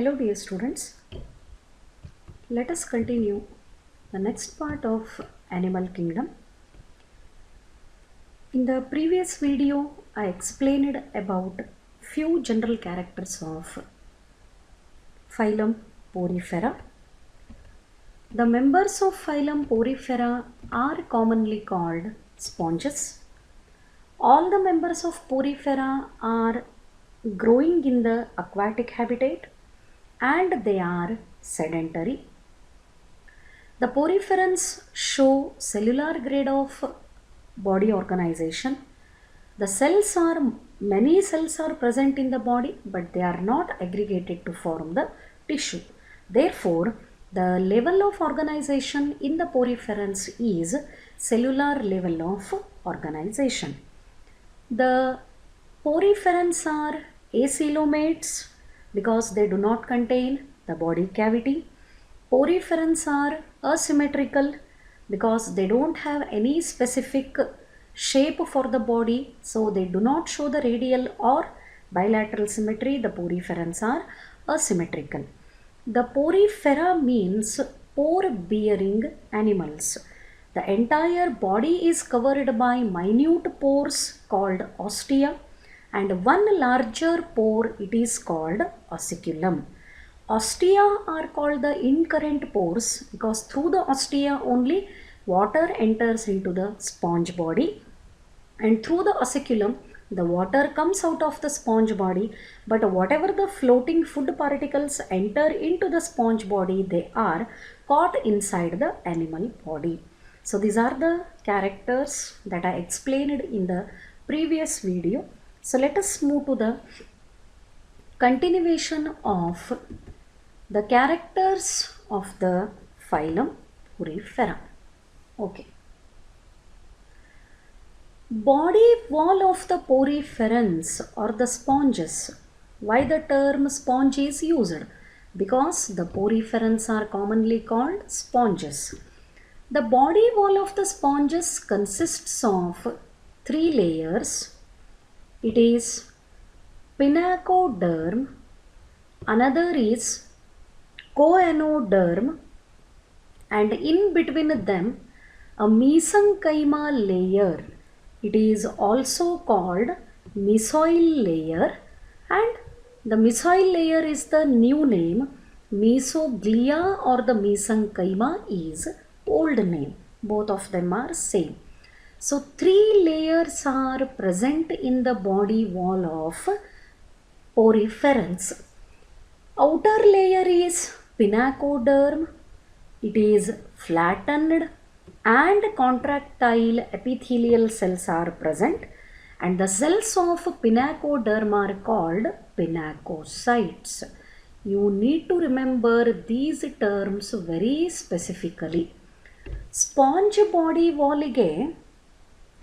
Hello dear students, let us continue the next part of Animal Kingdom. In the previous video I explained about few general characters of phylum Porifera. The members of phylum Porifera are commonly called sponges. All the members of Porifera are growing in the aquatic habitat and they are sedentary. The poriferans show cellular grade of body organization. Many cells are present in the body, but they are not aggregated to form the tissue. Therefore, the level of organization in the poriferans is cellular level of organization. The poriferans are acoelomates because they do not contain the body cavity. Poriferans are asymmetrical because they don't have any specific shape for the body, so they do not show the radial or bilateral symmetry. The poriferans are asymmetrical. The porifera means pore bearing animals. The entire body is covered by minute pores called ostia, and one larger pore it is called ossiculum. Ostia are called the incurrent pores because through the ostia only water enters into the sponge body, and through the ossiculum the water comes out of the sponge body, but whatever the floating food particles enter into the sponge body, they are caught inside the animal body. So these are the characters that I explained in the previous video. So let us move to the continuation of the characters of the phylum Porifera. Okay. Body wall of the poriferans or the sponges. Why the term sponge is used? Because the poriferans are commonly called sponges. The body wall of the sponges consists of three layers. It is pinacoderm, another is choanoderm, and in between them a mesenchyma layer. It is also called mesohyl layer, and the mesohyl layer is the new name. Mesoglia or the mesenchyma is old name. Both of them are same. So three layers are present in the body wall of poriferans. Outer layer is pinacoderm. It is flattened and contractile epithelial cells are present, and the cells of pinacoderm are called pinacocytes. You need to remember these terms very specifically. Sponge body wallige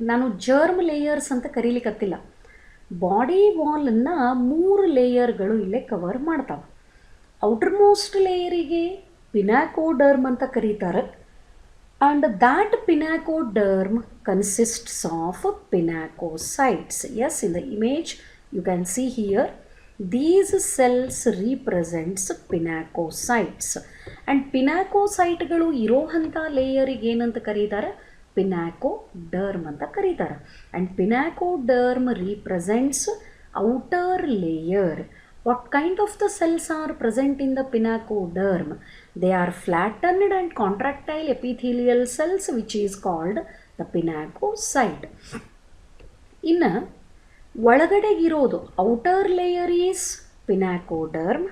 ನಾನು germ layers ಅಂತ ಕರೀಲಿಕ್ಕತ್ತಿಲ್ಲ. Body ವಾಲನ್ನು 3 ಲೇಯರ್ಗಳು ಇಲ್ಲೇ cover ಮಾಡ್ತಾವೆ. Outer most ಲೇಯರಿಗೆ ಪಿನಾಕೋಡರ್ಮ್ ಅಂತ ಕರೀತಾರೆ, and that pinacoderm consists of pinacocytes. Yes, in the image you can see here these cells represents pinacocytes, and pinacocyteಗಳು ಇರೋಂಥ ಲೇಯರಿಗೆ ಏನಂತ ಕರೀತಾರೆ? pinacoderm ಅಂತ ಕರೀತಾರೆ. And pinacoderm represents outer layer. What kind of the cells are present in the pinacoderm? They are flattened and contractile epithelial cells, which is called the pinacocyte. ಇನ್ನು ಒಳಗಡೆಗಿರೋದು outer layer is pinacoderm,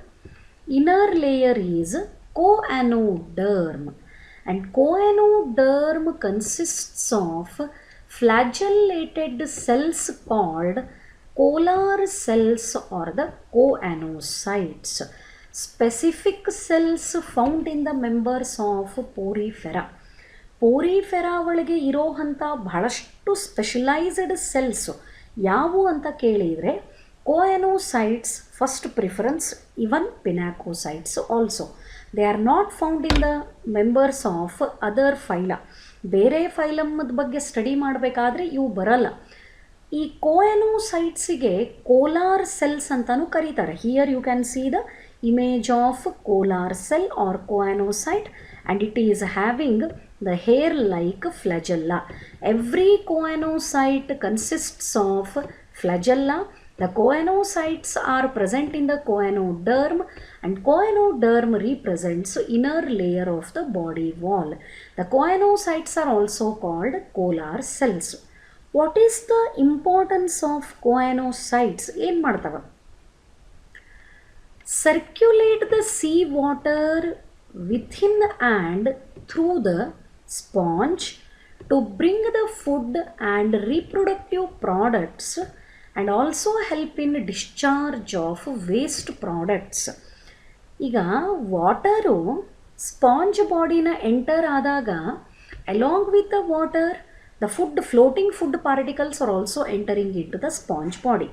inner layer is choanoderm, and choanoderm consists of flagellated cells called cholar cells or the choanocytes. Specific cells found in the members of porifera. Porifera ಒಳಗೆ ಇರೋಂಥ ಬಹಳಷ್ಟು specialised cells ಯಾವುವು ಅಂತ ಕೇಳಿದರೆ choanocytes first preference, even pinacocytes also. They are not found in the members of other phyla. ಬೇರೆ ಫೈಲಮ್ದ ಬಗ್ಗೆ study ಮಾಡಬೇಕಾದ್ರೆ ಇವು ಬರಲ್ಲ. ಈ ಕೋಯಾನೋಸೈಟ್ಸಿಗೆ ಕೋಲಾರ್ ಸೆಲ್ಸ್ ಅಂತಲೂ ಕರೀತಾರೆ. Here you can see the image of colar cell or choanocyte, and it is having the hair like flagella. Every choanocyte consists of flagella. The choanocytes are present in the choanoderm, and choanoderm represents inner layer of the body wall. The choanocytes are also called colar cells. What is the importance of choanocytes? ಏನು ಮಾಡ್ತವೆ? Circulate the sea water within and through the sponge to bring the food and reproductive products, and also help in discharge of waste products. ಈಗ water sponge ಬಾಡಿನ enter ಆದಾಗ along with the water the food floating food particles are also entering into the sponge body.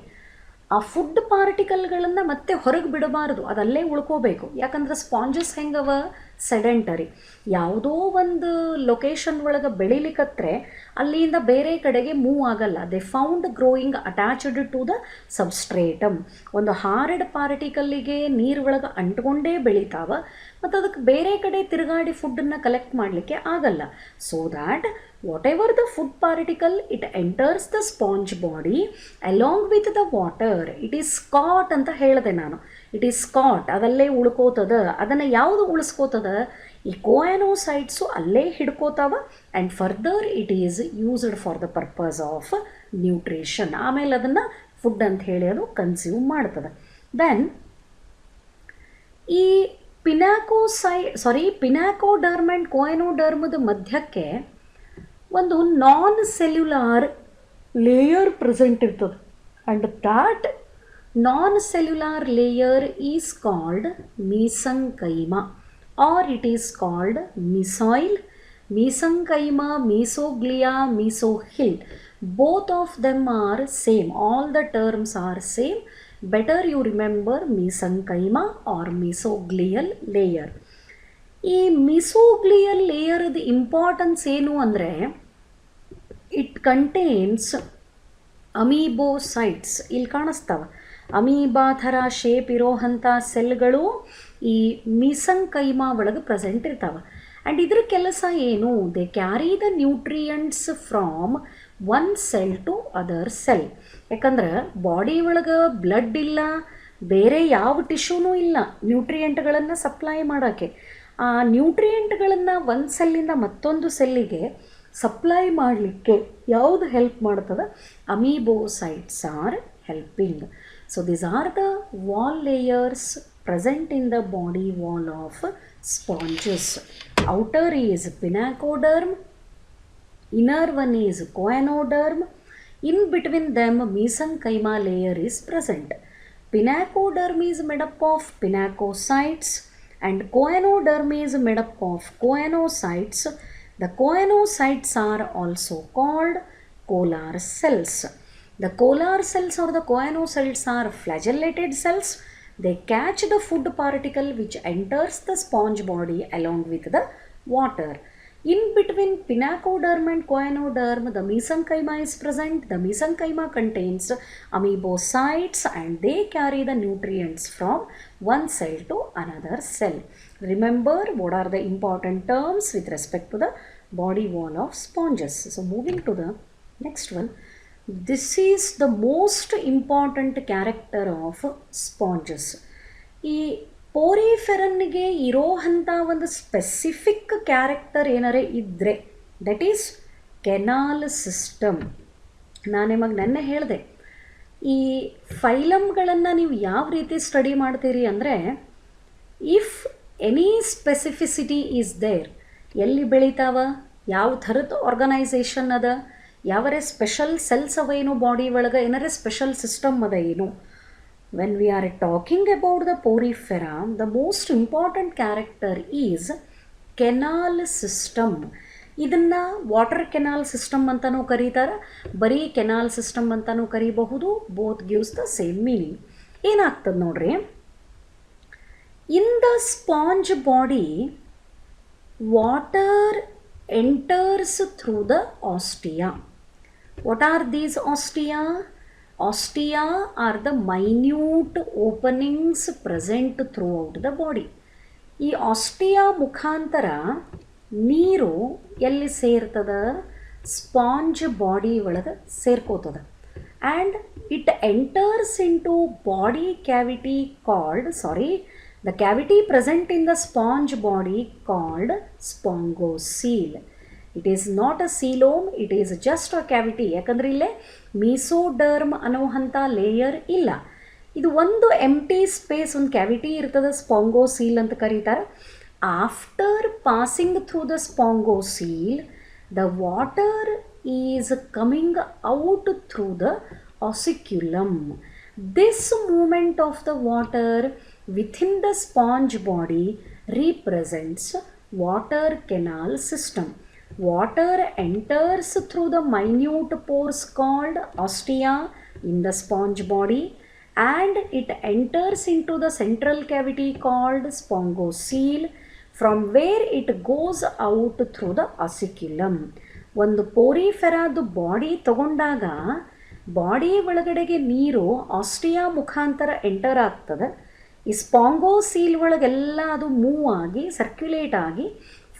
ಆ food ಪಾರ್ಟಿಕಲ್ಗಳನ್ನು ಮತ್ತೆ ಹೊರಗೆ ಬಿಡಬಾರ್ದು, ಅದಲ್ಲೇ ಉಳ್ಕೋಬೇಕು. ಯಾಕಂದ್ರೆ sponges ಹೆಂಗವ sedentary, ಯಾವುದೋ ಒಂದು ಲೊಕೇಶನ್ ಒಳಗೆ ಬೆಳಿಲಿಕ್ಕತ್ರೆ ಅಲ್ಲಿಂದ ಬೇರೆ ಕಡೆಗೆ ಮೂವ್ ಆಗಲ್ಲ. They found growing attached to the substratum. ಒಂದು ಹಾರ್ಡ್ ಪಾರ್ಟಿಕಲ್ಲಿಗೆ ನೀರು ಒಳಗೆ ಅಂಟ್ಕೊಂಡೇ ಬೆಳಿತಾವ, ಮತ್ತು ಅದಕ್ಕೆ ಬೇರೆ ಕಡೆ ತಿರುಗಾಡಿ ಫುಡ್ಡನ್ನು ಕಲೆಕ್ಟ್ ಮಾಡಲಿಕ್ಕೆ ಆಗಲ್ಲ. So that whatever the food particle, it enters the sponge body along with the water. It is caught ಅಂತ ಹೇಳಿದೆ ನಾನು. ಇಟ್ ಈಸ್ ಕಾಟ್, ಅದಲ್ಲೇ ಉಳ್ಕೋತದ. ಅದನ್ನು ಯಾವುದು ಉಳಿಸ್ಕೋತದ? ಈ ಕೋಯಾನೋಸೈಟ್ಸು ಅಲ್ಲೇ ಹಿಡ್ಕೋತಾವ. And further it is used for the purpose of nutrition. ಆಮೇಲೆ ಅದನ್ನು ಫುಡ್ ಅಂತ ಹೇಳಿ ಅದು ಕನ್ಸ್ಯೂಮ್ ಮಾಡ್ತದೆ. ದೆನ್ ಈ ಪಿನಾಕೋಡರ್ಮ್ ಆ್ಯಂಡ್ ಕೋಯಾನೋಡರ್ಮದ ಮಧ್ಯಕ್ಕೆ ಒಂದು ನಾನ್ ಸೆಲ್ಯುಲಾರ್ ಲೇಯರ್ ಪ್ರೆಸೆಂಟ್ ಇರ್ತದೆ. And that non cellular layer is called mesenchyma, or it is called mesohyl. Mesenchyma, mesoglea, mesohyl, both of them are same. All the terms are same. Better you remember mesenchyma or mesogleal layer. ಈ mesogleal ಲೇಯರ್ದ importance ಏನು ಅಂದರೆ, it contains ಅಮೀಬೋಸೈಟ್ಸ್. ಇಲ್ಲಿ ಕಾಣಿಸ್ತಾವೆ amoeba ಥರ shape ಇರೋವಂಥ ಸೆಲ್ಗಳು ಈ ಮೀಸಂಕೈಮಾ ಒಳಗೆ present ಇರ್ತಾವೆ. And ಇದ್ರ ಕೆಲಸ ಏನು? They carry the nutrients from one cell to other cell. ಯಾಕಂದ್ರೆ ಬಾಡಿ ಒಳಗೆ ಬ್ಲಡ್ ಇಲ್ಲ, ಬೇರೆ ಯಾವ ಟಿಶ್ಯೂನೂ ಇಲ್ಲ ನ್ಯೂಟ್ರಿಯೆಂಟ್ಗಳನ್ನು ಸಪ್ಲೈ ಮಾಡೋಕ್ಕೆ. ಆ ನ್ಯೂಟ್ರಿಯೆಂಟ್ಗಳನ್ನು ಒಂದು ಸೆಲ್ಲಿಂದ ಮತ್ತೊಂದು ಸೆಲ್ಲಿಗೆ ಸಪ್ಲೈ ಮಾಡಲಿಕ್ಕೆ ಯಾವುದು ಹೆಲ್ಪ್ ಮಾಡ್ತದೆ? Amoebocytes are helping. So these are the wall layers present in the body wall of sponges. Outer is pinacoderm, inner one is choanoderm. In between them mesenchyma layer is present. Pinacoderm is made up of pinacocytes and choanoderm is made up of choanocytes. The choanocytes are also called colar cells. The colar cells or the choanocytes are flagellated cells. They catch the food particle which enters the sponge body along with the water. In between pinacoderm and choanoderm, the mesenchyma is present. The mesenchyma contains amoebocytes and they carry the nutrients from one cell to another cell. Remember what are the important terms with respect to the body wall of sponges. So moving to the next one. This is the most important character of sponges. ಈ ಪೋರಿಫೆರನ್ನಿಗೆ ಇರೋವಂಥ ಒಂದು specific character ಏನಾರೇ ಇದ್ದರೆ that is canal system. ನಾನು ನಿಮಗೆ ನೆನ್ನೆ ಹೇಳಿದೆ, ಈ ಫೈಲಮ್ಗಳನ್ನು ನೀವು ಯಾವ ರೀತಿ ಸ್ಟಡಿ ಮಾಡ್ತೀರಿ ಅಂದರೆ, if any specificity is there, ಎಲ್ಲಿ ಬೆಳಿತಾವ, ಯಾವ ಥರದ ಆರ್ಗನೈಸೇಷನ್ ಅದ, ಯಾವರೇ ಸ್ಪೆಷಲ್ ಸೆಲ್ಸ್ ಅವ ಏನು ಬಾಡಿ ಒಳಗೆ, ಏನಾರೇ ಸ್ಪೆಷಲ್ ಸಿಸ್ಟಮ್ ಅದ ಏನು. When we are talking about the porifera, the most important character is canal system. ಇದನ್ನು ವಾಟರ್ ಕೆನಾಲ್ ಸಿಸ್ಟಮ್ ಅಂತಲೂ ಕರೀತಾರೆ, ಬರೀ ಕೆನಾಲ್ ಸಿಸ್ಟಮ್ ಅಂತಲೂ ಕರೀಬಹುದು. Both gives the same meaning. ಏನಾಗ್ತದೆ ನೋಡ್ರಿ, in the sponge body water enters through the ostia. What are these ostia? ostia are the minute openings present throughout the body. ಈ ostia ಮುಖಾಂತರ ನೀರು ಎಲ್ಲಿ ಸೇರ್ತದ, ಸ್ಪಾಂಜ್ ಬಾಡಿ ಒಳಗೆ ಸೇರ್ಕೋತದ. And it enters into body cavity called the cavity present in the sponge body called spongocele. It is not a coelom, it is just a cavity. ಯಾಕಂದರೆ ಇಲ್ಲೇ ಮೀಸೋಡರ್ಮ್ ಅನ್ನೋವಂಥ layer ಇಲ್ಲ. ಇದು ಒಂದು ಎಂಟಿ ಸ್ಪೇಸ್, ಒಂದು cavity ಇರ್ತದೆ, spongocoel ಅಂತ ಕರೀತಾರೆ. After passing through the spongocoel, the water is coming out through the osculum. This movement of the water within the sponge body represents water canal system. Water enters through the minute pores called ostia in the sponge body, and it enters into the central cavity called spongocele, from where it goes out through the ossiculum. ಒಂದು ಪೋರಿಫೆರಾದು body ತಗೊಂಡಾಗ body ಒಳಗಡೆಗೆ ನೀರು ostia ಮುಖಾಂತರ enter ಆಗ್ತದೆ. ಈ ಸ್ಪಾಂಗೋಸೀಲ್ ಒಳಗೆಲ್ಲ ಅದು move ಆಗಿ ಸರ್ಕ್ಯುಲೇಟ್ ಆಗಿ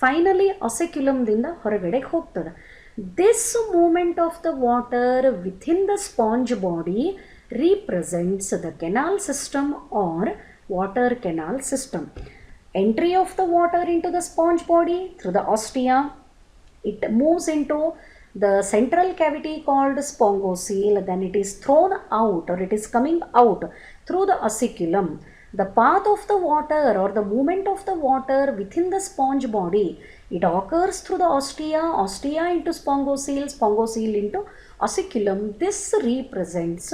ಫೈನಲಿ ಆಸಿಕ್ಯುಲಮ್ದಿಂದ ಹೊರಗಡೆ ಹೋಗ್ತದೆ. This movement of the water within the sponge body represents the canal system or water canal system. Entry of the water into the sponge body through the ostia, it moves into the central cavity called spongocele, then it is thrown out or it is coming out through the ossiculum. The path of the water or the movement of the water within the sponge body, it occurs through the ostia into spongocele, spongocele into ossiculum. This represents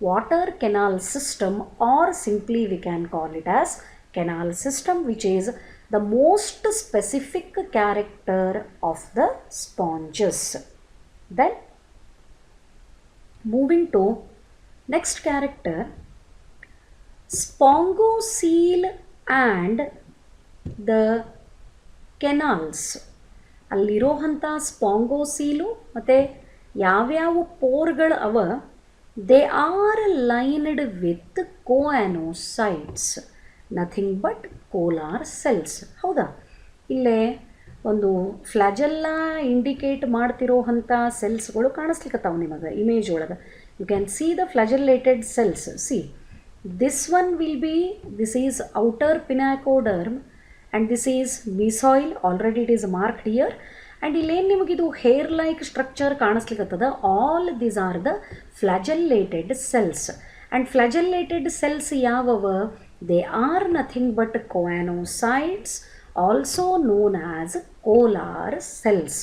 water canal system, or simply we can call it as canal system, which is the most specific character of the sponges. Then moving to next character, spongocele and the canals. ಅಲ್ಲಿರೋವಂಥ spongocoel ಮತ್ತು ಯಾವ್ಯಾವ ಪೋರ್ಗಳು ಅವ, they are lined with choanocytes, nothing but collar cells. ಹೌದಾ? ಇಲ್ಲೇ ಒಂದು ಫ್ಲಾಜೆಲ್ಲ indicate ಮಾಡ್ತಿರೋವಂಥ ಸೆಲ್ಸ್ಗಳು ಕಾಣಿಸ್ಲಿಕ್ಕತ್ತಾವ ನಿಮಗೆ image ಒಳಗೆ. You can see the flagellated cells. See, this one will be, this is outer pinacoderm and this is mesoil, already it is marked here. And illen nimagidu hair like structure ಕಾಣಿಸ್ಲಿಕ್ಕತ್ತದ. all these are the flagellated cells. and flagellated cells ಯಾವವ? they are nothing but choanocytes, also known as Kolar cells.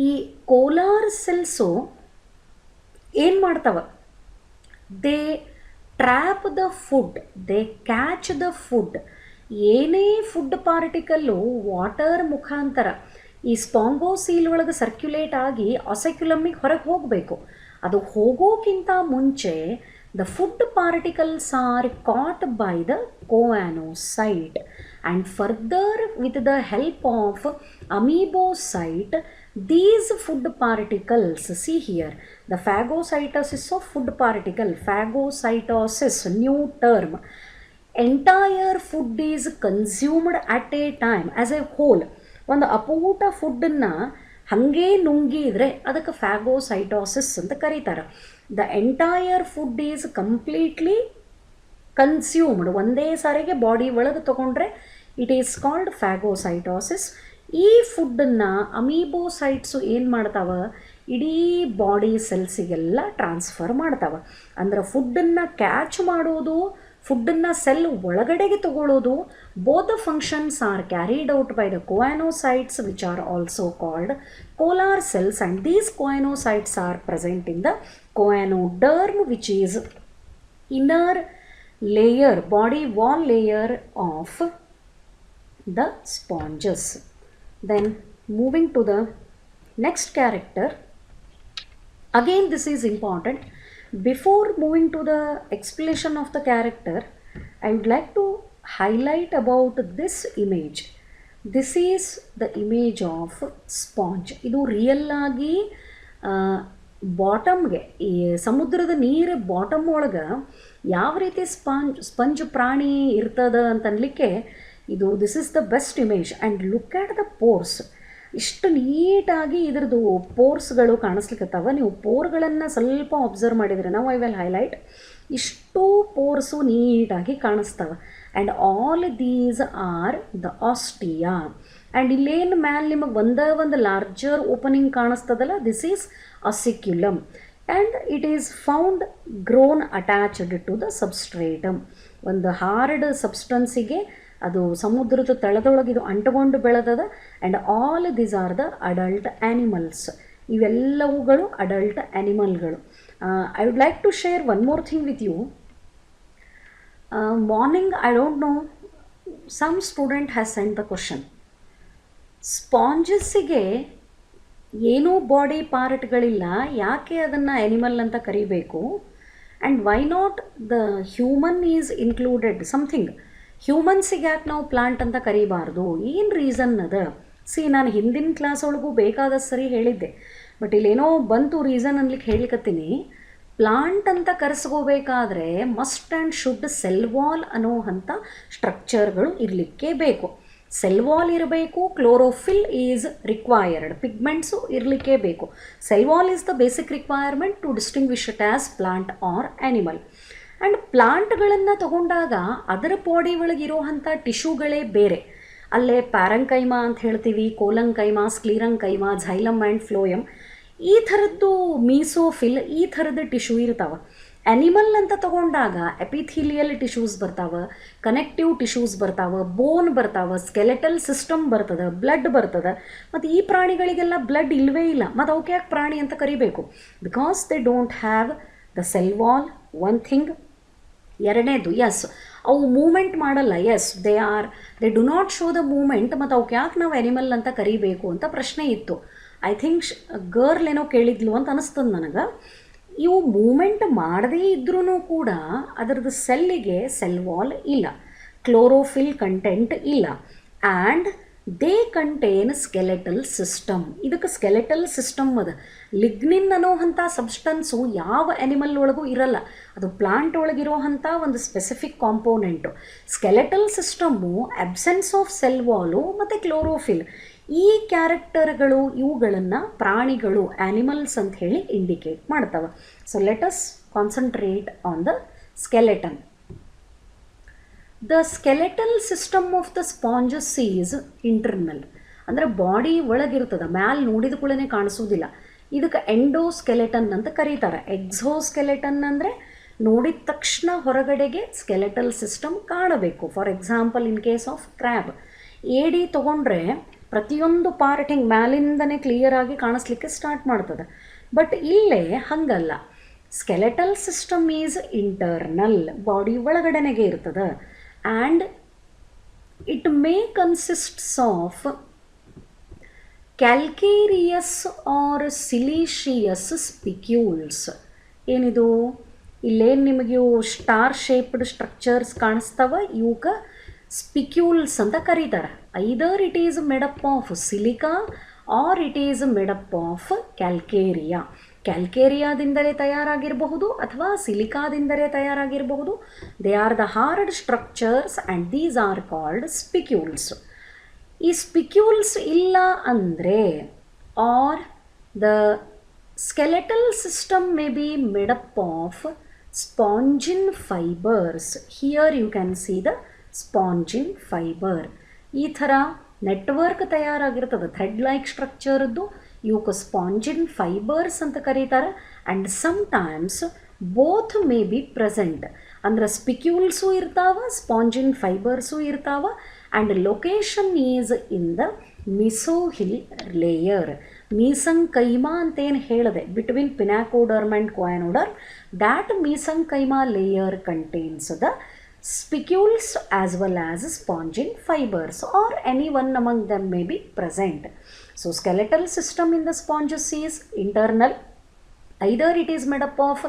ಈ Kolar cells ಏನು ಮಾಡ್ತಾವ? they trap the food, they catch the food. ಏನೇ food particle water ಮುಖಾಂತರ ಈ ಸ್ಪಾಂಗೋಸೀಲ್ ಒಳಗೆ circulate ಆಗಿ ಆಸಿಕ್ಯುಲಮ್ಮಿಗೆ ಹೊರಗೆ ಹೋಗಬೇಕು. ಅದು ಹೋಗೋಕ್ಕಿಂತ ಮುಂಚೆ the food particles are caught by the choanocyte, and further with the help of amoebocyte, these food particles, see here, the phagocytosis of food particle, phagocytosis, new term, entire food is consumed at a time as a whole. ಒಂದು ಅಪೂಟ ಫುಡ್ಡನ್ನು ಹಾಗೆ ನುಂಗಿದ್ರೆ ಅದಕ್ಕೆ phagocytosis ಅಂತ ಕರೀತಾರೆ. The entire food is completely consumed, ಒಂದೇ ಸಾರಿಗೆ body ಒಳಗೆ ತೊಗೊಂಡ್ರೆ ಇಟ್ ಈಸ್ ಕಾಲ್ಡ್ ಫ್ಯಾಗೋಸೈಟೋಸಿಸ್. ಈ ಫುಡ್ಡನ್ನು ಅಮೀಬೋಸೈಟ್ಸು ಏನು ಮಾಡ್ತಾವ? ಇಡೀ ಬಾಡಿ ಸೆಲ್ಸಿಗೆಲ್ಲ ಟ್ರಾನ್ಸ್ಫರ್ ಮಾಡ್ತಾವೆ. ಅಂದ್ರೆ ಫುಡ್ಡನ್ನು ಕ್ಯಾಚ್ ಮಾಡೋದು, ಫುಡ್ಡನ್ನು ಸೆಲ್ ಒಳಗಡೆಗೆ ತಗೊಳ್ಳೋದು, both the functions are carried out by the choanocytes which are also called collar cells. And these choanocytes are present in the choanoderm which is inner layer, body wall layer of the sponges. Then moving to the next character, again this is important. Before moving to the explanation of the character, I would like to highlight about this image. This is the image of sponge. ಇದು real ಆಗಿ ಬಾಟಮ್ಗೆ ಈ ಸಮುದ್ರದ ನೀರು bottom ಒಳಗೆ ಯಾವ ರೀತಿ sponge ಪ್ರಾಣಿ ಇರ್ತದ ಅಂತನ್ಲಿಕ್ಕೆ ಇದು this is the best image. And look at the pores, ಇಷ್ಟು ನೀಟಾಗಿ ಇದ್ರದ್ದು ಪೋರ್ಸ್ಗಳು ಕಾಣಿಸ್ಲಿಕ್ಕತ್ತಾವ. ನೀವು ಪೋರ್ಗಳನ್ನು ಸ್ವಲ್ಪ ಅಬ್ಸರ್ವ್ ಮಾಡಿದರೆ ನಾವು ಐ ವಿಲ್ ಹೈಲೈಟ್, ಇಷ್ಟು ಪೋರ್ಸು ನೀಟಾಗಿ ಕಾಣಿಸ್ತವೆ. And all these are the ostia. ಆ್ಯಂಡ್ ಇಲ್ಲೇನು ಮ್ಯಾಲೆ ನಿಮಗೆ ಒಂದು ಲಾರ್ಜರ್ ಓಪನಿಂಗ್ ಕಾಣಿಸ್ತದಲ್ಲ, this is osculum. And it is found grown attached to the substratum. ಒಂದು ಹಾರ್ಡ್ ಸಬ್ಸ್ಟೆನ್ಸಿಗೆ ಅದು ಸಮುದ್ರದ ತಳದೊಳಗೆ ಇದು ಅಂಟುಕೊಂಡು ಬೆಳೆದದ. And all these are the adult animals. ಇವೆಲ್ಲವುಗಳು ಅಡಲ್ಟ್ ಆ್ಯನಿಮಲ್ಗಳು. I would like to share one more thing with you. Morning I don't no, some student has send the question, ಸ್ಪಾಂಜಸ್ಸಿಗೆ ಏನೂ ಬಾಡಿ ಪಾರ್ಟ್ಗಳಿಲ್ಲ, ಯಾಕೆ ಅದನ್ನು ಆ್ಯನಿಮಲ್ ಅಂತ ಕರಿಬೇಕು? And why not the human is included something, ಹ್ಯೂಮನ್ಸಿಗೆ ಯಾಕೆ ನಾವು ಪ್ಲಾಂಟ್ ಅಂತ ಕರಿಬಾರ್ದು? ಏನು ರೀಸನ್ ಅದ? ನಾನು ಹಿಂದಿನ ಕ್ಲಾಸ್ ಒಳಗೂ ಬೇಕಾದಷ್ಟು ಸರಿ ಹೇಳಿದ್ದೆ, ಬಟ್ ಇಲ್ಲೇನೋ ಬಂತು ರೀಸನ್ ಅನ್ಲಿಕ್ಕೆ ಹೇಳಿಕತ್ತೀನಿ. ಪ್ಲಾಂಟ್ ಅಂತ ಕರೆಸ್ಕೋಬೇಕಾದ್ರೆ must and should cell wall ಅನ್ನೋ ಅಂಥ ಸ್ಟ್ರಕ್ಚರ್ಗಳು ಇರಲಿಕ್ಕೆ ಬೇಕು. ಸೆಲ್ ವಾಲ್ ಇರಬೇಕು, ಕ್ಲೋರೋಫಿಲ್ ಈಸ್ ರಿಕ್ವೈರ್ಡ್, ಪಿಗ್ಮೆಂಟ್ಸು ಇರಲಿಕ್ಕೆ ಬೇಕು. Cell wall is the basic requirement to distinguish it as plant or animal. And ಪ್ಲಾಂಟ್ಗಳನ್ನು ತಗೊಂಡಾಗ ಅದರ ಬಾಡಿ ಒಳಗಿರುವಂಥ ಟಿಶ್ಯೂಗಳೇ ಬೇರೆ. ಅಲ್ಲೇ ಪ್ಯಾರಂಕೈಮಾ ಅಂತ ಹೇಳ್ತೀವಿ, ಕೋಲಂಕೈಮಾ, ಸ್ಕ್ಲೀರಂಕೈಮಾ, ಝೈಲಮ್ ಆ್ಯಂಡ್ ಫ್ಲೋಯಮ್, ಈ ಥರದ್ದು ಮೀಸೋಫಿಲ್, ಈ ಥರದ ಟಿಶ್ಯೂ ಇರ್ತಾವೆ. ಆ್ಯನಿಮಲ್ ಅಂತ ತಗೊಂಡಾಗ ಎಪಿಥೀಲಿಯಲ್ ಟಿಶ್ಯೂಸ್ ಬರ್ತಾವೆ, ಕನೆಕ್ಟಿವ್ ಟಿಶ್ಯೂಸ್ ಬರ್ತಾವೆ, ಬೋನ್ ಬರ್ತಾವೆ, ಸ್ಕೆಲೆಟಲ್ ಸಿಸ್ಟಮ್ ಬರ್ತದೆ, ಬ್ಲಡ್ ಬರ್ತದೆ. ಮತ್ತು ಈ ಪ್ರಾಣಿಗಳಿಗೆಲ್ಲ ಬ್ಲಡ್ ಇಲ್ಲವೇ ಇಲ್ಲ, ಮತ್ತು ಅವಕ್ಕೆ ಯಾಕೆ ಪ್ರಾಣಿ ಅಂತ ಕರಿಬೇಕು? Because they don't have the cell wall, one thing. ಎರಡನೇದು, ಎಸ್ ಅವು ಮೂಮೆಂಟ್ ಮಾಡಲ್ಲ, as they do not show the movement, ಮತ್ತು ಅವಕ್ಕೆ ಯಾಕೆ ನಾವು ಆ್ಯನಿಮಲ್ ಅಂತ ಕರಿಬೇಕು ಅಂತ ಪ್ರಶ್ನೆ ಇತ್ತು. ಐ ಥಿಂಕ್ ಗರ್ಲ್ ಏನೋ ಕೇಳಿದ್ಲು ಅಂತ ಅನಿಸ್ತದೆ ನನಗೆ. ಇವು ಮೂಮೆಂಟ್ ಮಾಡದೇ ಇದ್ರೂ ಕೂಡ ಅದರದ್ದು ಸೆಲ್ಲಿಗೆ ಸೆಲ್ ವಾಲ್ ಇಲ್ಲ, ಕ್ಲೋರೋಫಿಲ್ ಕಂಟೆಂಟ್ ಇಲ್ಲ, and they contain skeletal system. ಇದಕ್ಕೆ ಸ್ಕೆಲೆಟಲ್ ಸಿಸ್ಟಮ್ ಅದ. ಲಿಗ್ನಿನ್ ಅನ್ನೋ ಅಂಥ ಸಬ್ಸ್ಟೆನ್ಸು ಯಾವ ಆ್ಯನಿಮಲ್ ಒಳಗೂ ಇರಲ್ಲ, ಅದು ಪ್ಲಾಂಟ್ ಒಳಗಿರೋವಂಥ ಒಂದು specific component. Skeletal system absence of cell wall ಮತ್ತು ಕ್ಲೋರೋಫಿಲ್, ಈ ಕ್ಯಾರೆಕ್ಟರ್ಗಳು ಇವುಗಳನ್ನು ಪ್ರಾಣಿಗಳು ಆ್ಯನಿಮಲ್ಸ್ ಅಂತ ಹೇಳಿ ಇಂಡಿಕೇಟ್ ಮಾಡ್ತವೆ. So let us concentrate on the skeleton. The skeletal system of the sponges is internal, ಅಂದರೆ ಬಾಡಿ ಒಳಗಿರ್ತದೆ, ಮ್ಯಾಲೆ ನೋಡಿದ ಕೂಡಲೇ ಕಾಣಿಸೋದಿಲ್ಲ. ಇದಕ್ಕೆ ಎಂಡೋಸ್ಕೆಲೆಟನ್ ಅಂತ ಕರೀತಾರೆ. ಎಕ್ಸೋಸ್ಕೆಲೆಟನ್ ಅಂದರೆ ನೋಡಿದ ತಕ್ಷಣ ಹೊರಗಡೆಗೆ ಸ್ಕೆಲೆಟಲ್ ಸಿಸ್ಟಮ್ ಕಾಣಬೇಕು. For example, in case of crab, ಏಡಿ ತೊಗೊಂಡ್ರೆ ಪ್ರತಿಯೊಂದು ಪಾರ್ಟ್ ಹಿಂಗೆ ಮ್ಯಾಲಿಂದನೇ ಕ್ಲಿಯರಾಗಿ ಕಾಣಿಸ್ಲಿಕ್ಕೆ ಸ್ಟಾರ್ಟ್ ಮಾಡ್ತದೆ. ಬಟ್ ಇಲ್ಲೇ ಹಾಗಲ್ಲ, skeletal system is internal, body ಒಳಗಡೆನೆಗೆ ಇರ್ತದೆ. And it may consists of calcareous or siliceous spicules. ಏನಿದು ಇಲ್ಲೇನು ನಿಮಗೆ ಸ್ಟಾರ್ ಶೇಪ್ಡ್ ಸ್ಟ್ರಕ್ಚರ್ಸ್ ಕಾಣಿಸ್ತವೆ, ಇವಕ್ಕೆ ಸ್ಪಿಕ್ಯೂಲ್ಸ್ ಅಂತ ಕರೀತಾರೆ. Either it is made up of silica or it is made up of calcarea. ಕ್ಯಾಲ್ಕೇರಿಯಾದಿಂದಲೇ ತಯಾರಾಗಿರಬಹುದು ಅಥವಾ ಸಿಲಿಕಾದಿಂದಲೇ ತಯಾರಾಗಿರಬಹುದು. They are the hard structures and these are called spicules. ಈ ಸ್ಪಿಕ್ಯೂಲ್ಸ್ ಇಲ್ಲ ಅಂದರೆ, or the skeletal system may be made up of spongin fibres. Here you can see the spongin fibre. ಈ ಥರ ನೆಟ್ವರ್ಕ್ ತಯಾರಾಗಿರ್ತದೆ ಥ್ರೆಡ್ ಲೈಕ್ ಸ್ಟ್ರಕ್ಚರ್ದು, ಇವಕ್ಕೆ spongin fibres ಅಂತ ಕರೀತಾರೆ. And sometimes both may be present, ಅಂದ್ರೆ ಸ್ಪಿಕ್ಯೂಲ್ಸು ಇರ್ತಾವೆ, ಸ್ಪಾಂಜಿನ್ ಫೈಬರ್ಸು ಇರ್ತಾವೆ. And location is in the mesohyl layer. Mesenchyme ಅಂತೇನು ಹೇಳಿದೆ, between pinacoderm and choanoderm, that mesenchyme layer contains the spicules as well as spongin fibers, or any one among them may be present. So skeletal system in the sponges is internal. Either it is made up of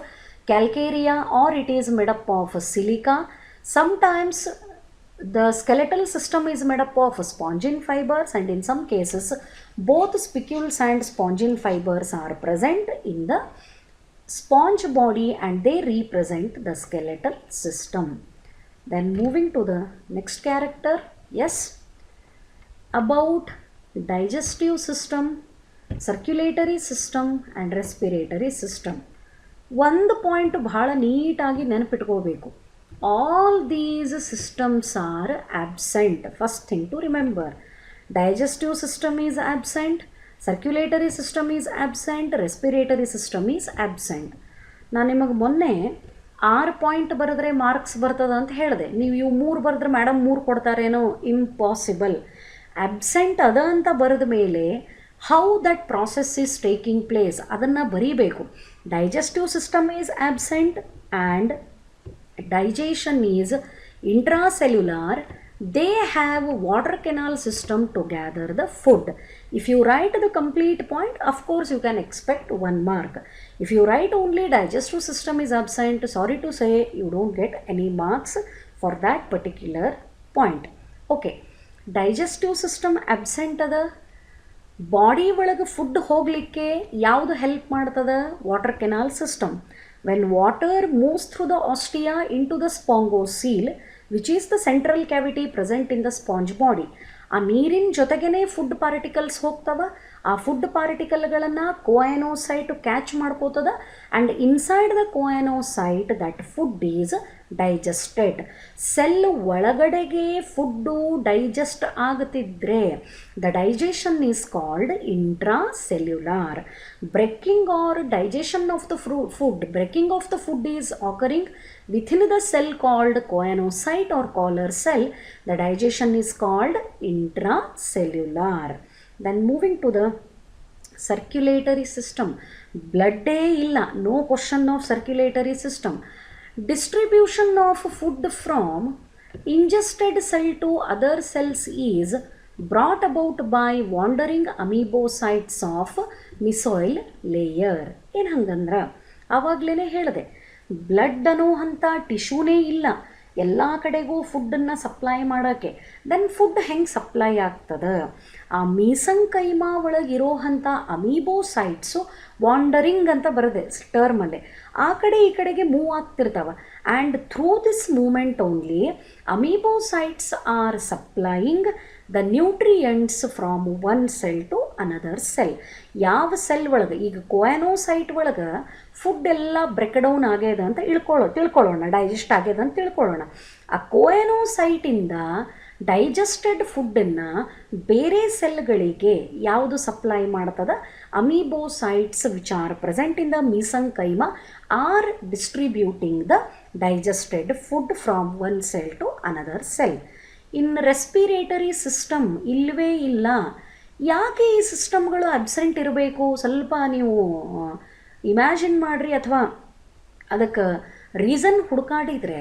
calcarea or it is made up of silica. Sometimes The skeletal system is made up of spongin fibers, and in some cases both spicules and spongin fibers are present in the sponge body and they represent the skeletal system. Then moving to the next character, yes, about digestive system, circulatory system and respiratory system. ಒಂದು point ಭಾಳ ನೀಟಾಗಿ ನೆನಪಿಟ್ಕೋಬೇಕು. All these systems are absent. First thing to remember, digestive system is absent, circulatory system is absent, respiratory system is absent. ನಾನು ನಿಮಗೆ ಮೊನ್ನೆ 6 point ಬರೆದ್ರೆ marks ಬರ್ತದೆ ಅಂತ ಹೇಳಿದೆ. ನೀವು ಇವು 3 ಬರೆದ್ರೆ ಮೇಡಮ್ 3 ಕೊಡ್ತಾರೇನೋ, ಇಂಪಾಸಿಬಲ್. ಆಬ್ಸೆಂಟ್ ಅದ ಅಂತ ಬರೆದ ಮೇಲೆ how that process is taking place ಅದನ್ನು ಬರೀಬೇಕು. Digestive system is absent and digestion is intracellular. They have water canal system to gather the food. If you write the complete point, of course you can expect 1 mark. If you write only digestive system is absent, sorry to say you don't get any marks for that particular point. Okay, digestive system absent ada. Body ಒಳಗೆ food ಹೋಗಲಿಕ್ಕೆ ಯಾವುದು help ಮಾಡ್ತದೆ? Water canal system. When water moves through the ostia into the spongocoel which is the central cavity present in the sponge body. ಆ ನೀರಿನ ಜೊತೆಗೇ food particles ಹೋಗ್ತವೆ. ಆ food ಪಾರ್ಟಿಕಲ್ಗಳನ್ನು ಕೋಯಾನೋಸೈಟ್ ಕ್ಯಾಚ್ ಮಾಡ್ಕೋತದ and inside the choanocyte that food is digested. Cell ಒಳಗಡೆಗೆ food digest ಆಗುತ್ತಿದ್ದರೆ the digestion is called intracellular. Breaking or digestion of the breaking of the food is occurring within the cell called choanocyte or collar cell. The digestion is called intracellular. Then moving to the circulatory system. Blood illa, no question of circulatory system. Distribution of food from ingested cell to other cells is brought about by wandering amoebocytes of mesoil layer. ಏನು ಹಂಗಂದ್ರೆ ಆವಾಗಲೇ ಹೇಳಿದೆ, blood ಅನ್ನೋ ಅಂಥ ಟಿಶ್ಯೂನೇ ಇಲ್ಲ ಎಲ್ಲ ಕಡೆಗೂ ಫುಡ್ಡನ್ನು ಸಪ್ಲೈ ಮಾಡೋಕ್ಕೆ. ದೆನ್ ಫುಡ್ ಹೆಂಗೆ ಸಪ್ಲೈ ಆಗ್ತದೆ? ಆ ಮೀಸಂಕೈಮಾ ಒಳಗಿರೋ ಅಂಥ ಅಮೀಬೋಸೈಟ್ಸು ವಾಂಡರಿಂಗ್ ಅಂತ ಬರದೆ ಟರ್ಮಲ್ಲೇ ಆ ಕಡೆ ಈ ಕಡೆಗೆ ಮೂವ್ ಆಗ್ತಿರ್ತಾವೆ. And through this movement only amoebocytes are supplying the nutrients from one cell to another cell. ಯಾವ ಸೆಲ್ ಒಳಗೆ ಈಗ ಕೋಯಾನೋಸೈಟ್ ಒಳಗೆ ಫುಡ್ ಎಲ್ಲ ಬ್ರೇಕ್ ಡೌನ್ ಆಗ್ಯದ ಅಂತ ತಿಳ್ಕೊಳ್ಳೋಣ, ಡೈಜೆಸ್ಟ್ ಆಗ್ಯದ ಅಂತ ತಿಳ್ಕೊಳ್ಳೋಣ. ಆ ಕೋಯಾನೋಸೈಟಿಂದ ಡೈಜೆಸ್ಟೆಡ್ ಫುಡ್ಡನ್ನು ಬೇರೆ ಸೆಲ್ಗಳಿಗೆ ಯಾವುದು ಸಪ್ಲೈ ಮಾಡ್ತದ? Amoebocytes which are present in the mesenchyme are distributing the digested food from one cell to another cell. In respiratory system ಇಲ್ಲವೇ ಇಲ್ಲ. ಯಾಕೆ ಈ ಸಿಸ್ಟಮ್ಗಳು ಅಬ್ಸೆಂಟ್ ಇರಬೇಕು? ಸ್ವಲ್ಪ ನೀವು ಇಮ್ಯಾಜಿನ್ ಮಾಡಿರಿ ಅಥವಾ ಅದಕ್ಕೆ ರೀಸನ್ ಹುಡುಕಾಡಿದರೆ,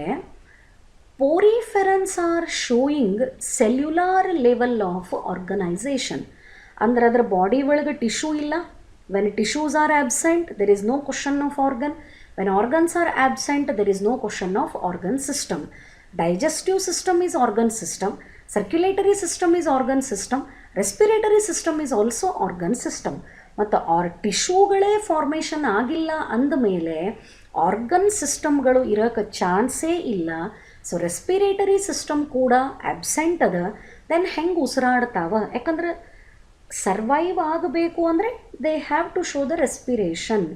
poriferans are showing cellular level of organisation. ಅಂದ್ರೆ ಅದರ ಬಾಡಿ ಒಳಗೆ ಟಿಶ್ಯೂ ಇಲ್ಲ. When tissues are absent there is no question of organ. When organs are absent there is no question of organ system. Digestive system is organ system, circulatory system is organ system, respiratory system is also organ system. ಮತ್ತು ಟಿಶ್ಯೂಗಳೇ formation ಆಗಿಲ್ಲ ಅಂದಮೇಲೆ organ ಸಿಸ್ಟಮ್ಗಳು ಇರೋಕ್ಕೆ ಚಾನ್ಸೇ ಇಲ್ಲ. So respiratory system ಕೂಡ absent ಅದ. Then ಹೆಂಗೆ ಉಸಿರಾಡ್ತಾವ? ಯಾಕಂದ್ರೆ ಸರ್ವೈವ್ ಆಗಬೇಕು ಅಂದರೆ they have to show the respiration.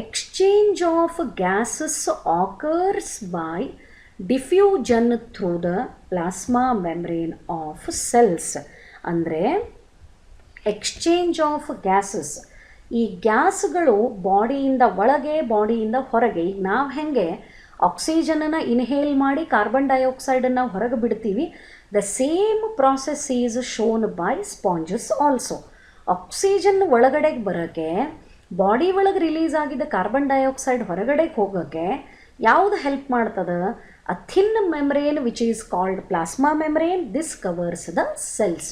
Exchange of gases occurs by diffusion through the plasma membrane of cells. ಅಂದರೆ ಎಕ್ಸ್ಚೇಂಜ್ ಆಫ್ ಗ್ಯಾಸಸ್, ಈ ಗ್ಯಾಸ್ಗಳು ಬಾಡಿಯಿಂದ ಒಳಗೆ ಬಾಡಿಯಿಂದ ಹೊರಗೆ. ಈಗ ನಾವು ಹೆಂಗೆ ಆಕ್ಸಿಜನನ್ನು ಇನ್ಹೇಲ್ ಮಾಡಿ ಕಾರ್ಬನ್ ಡೈಆಕ್ಸೈಡನ್ನು ಹೊರಗೆ ಬಿಡ್ತೀವಿ, the same process is shown by sponges also. Oxygen ಒಳಗಡೆಗೆ ಬರೋಕ್ಕೆ, ಬಾಡಿ ಒಳಗೆ ರಿಲೀಸ್ ಆಗಿದ್ದ ಕಾರ್ಬನ್ ಡೈಆಕ್ಸೈಡ್ ಹೊರಗಡೆಗೆ ಹೋಗೋಕ್ಕೆ ಯಾವುದು ಹೆಲ್ಪ್ ಮಾಡ್ತದೆ? a thin membrane which is called plasma membrane. This covers the cells.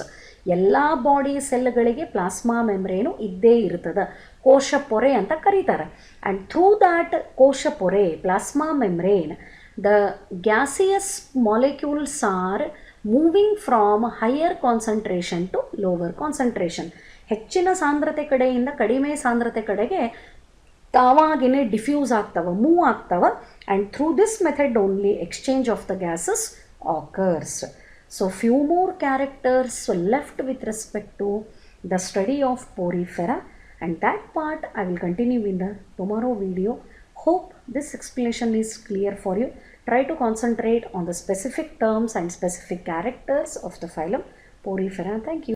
ಎಲ್ಲ ಬಾಡಿ ಸೆಲ್ಗಳಿಗೆ ಪ್ಲಾಸ್ಮಾ ಮೆಮ್ರೇನು ಇದ್ದೇ ಇರ್ತದೆ, ಕೋಶ ಪೊರೆ ಅಂತ ಕರೀತಾರೆ. ಆ್ಯಂಡ್ ಥ್ರೂ ದ್ಯಾಟ್ ಕೋಶ ಪೊರೆ plasma membrane the gaseous molecules are moving from higher concentration to lower concentration. ಹೆಚ್ಚಿನ ಸಾಂದ್ರತೆ ಕಡೆಯಿಂದ ಕಡಿಮೆ ಸಾಂದ್ರತೆ ಕಡೆಗೆ ತಾವಾಗಿನೇ ಡಿಫ್ಯೂಸ್ ಆಗ್ತವೆ, ಮೂವ್ ಆಗ್ತವೆ, and through this method only exchange of the gases occurs. So few more characters left with respect to the study of porifera, and that part I will continue in the tomorrow video. Hope this explanation is clear for you. Try to concentrate on the specific terms and specific characters of the phylum Porifera. Thank you.